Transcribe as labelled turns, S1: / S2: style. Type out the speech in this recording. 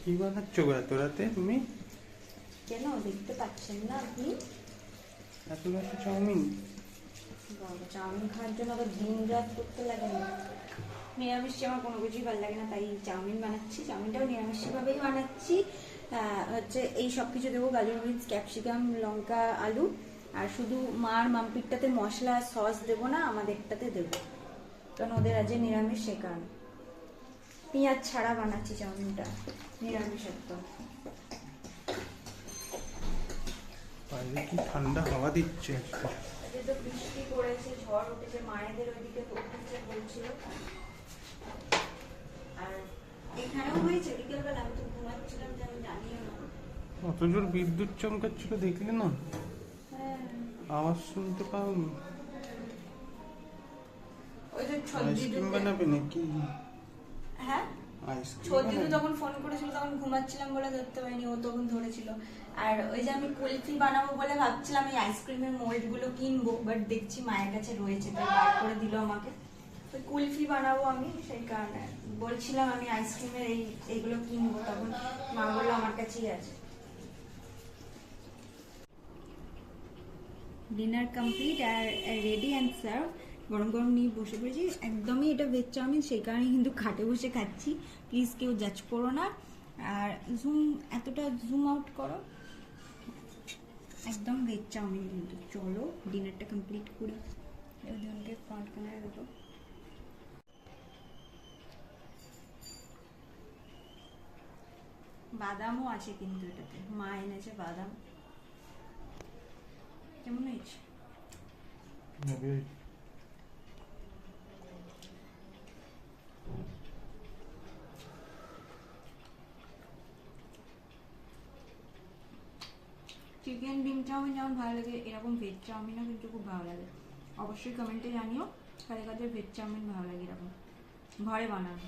S1: কি বানাচ্ছ গো এত রাতে তুমি?
S2: কেন দেখতে পাচ্ছেন না আপনি?
S1: এত রাতে চাউমিন?
S2: বাবা, চাউমিন খাওয়ার জন্য তো দিন রাত করতে লাগে না। নিরামিষ আমার কোনো কিছুই ভালো লাগে না, তাই চাউমিন বানাচ্ছি। চাউমিনটাও নিরামিষভাবেই বানাচ্ছি। হচ্ছে এই সব কিছু দেবো: গাজর, মরিচ, ক্যাপসিকাম, লঙ্কা, আলু। আর শুধু মার মামপিটটাতে মশলা সস দেবো না, আমাদেরটাতে দেবো, কারণ ওদের আজ নিরামিষ, সে কারণে পেঁয়াজ ছাড়া বানাচ্ছি চাউমিনটা, নিরামিষ একদম।
S1: বাইরে কি ঠান্ডা হাওয়া দিচ্ছে আজকে।
S2: আজকে তো বৃষ্টি পড়েছে, ঝড় উঠেছে, মায়েদের ওইদিকে উঠেছে বলছিল। আর এখানেও হয়েছে বিকেলবেলা, আমি তো ঘুমাচ্ছিলাম যে আমি জানিও না।
S1: অত জোর বিদ্যুৎ চমকাচ্ছিল, দেখলে না?
S2: হ্যাঁ,
S1: আওয়াজ শুনতে পাওনি?
S2: ওই যে
S1: আইসক্রিম বানাবে নাকি?
S2: হ্যাঁ,
S1: আইসক্রিম
S2: ছদিদু যখন ফোন করেছিল তখন ঘুমাচ্ছিলাম বলে ধরতে পারিনি, ও তখন ধরেছিল। আর ওই যে আমি কুলফি বানাবো বলে ভাবছিলাম এই আইসক্রিমের মোল্ড গুলো কিনবো, বাট দেখছি মায়ের কাছে রয়েছে, তাই বার করে দিল আমাকে। তো কুলফি বানাবো আমি, সেই কারণে বলছিলাম আমি আইসক্রিমের এইগুলো কিনবো, তখন মা বললো আমার কাছেই আছে। ডিনার কমপ্লিট আর রেডি অ্যান্ড সার্ভ। গরম গরম নিয়ে বসে পড়েছি, একদমই এটা ভেজ চাউমিন, সেই কারণে কিন্তু খাটে বসে খাচ্ছি। প্লিজ কেউ জাজ করো না। আর এতটা জুম আউট করো, একদম ভেজ চাউমিন কিন্তু। চলো ডিনারটা কমপ্লিট করি। ওদেরকে ফ্রন্ট ক্যামেরা দেবো। বাদামও আছে কিন্তু এটাতে, মা এনেছে বাদাম। কেমন হয়েছে? চিকেন ডিম চাউমিন যেমন ভালো লাগে, এরকম ভেজ চাউমিনও কিন্তু খুব ভালো লাগে। অবশ্যই কমেন্টে জানিও কাদের কাদের ভেজ চাউমিন ভালো লাগে এরকম ঘরে বানানো।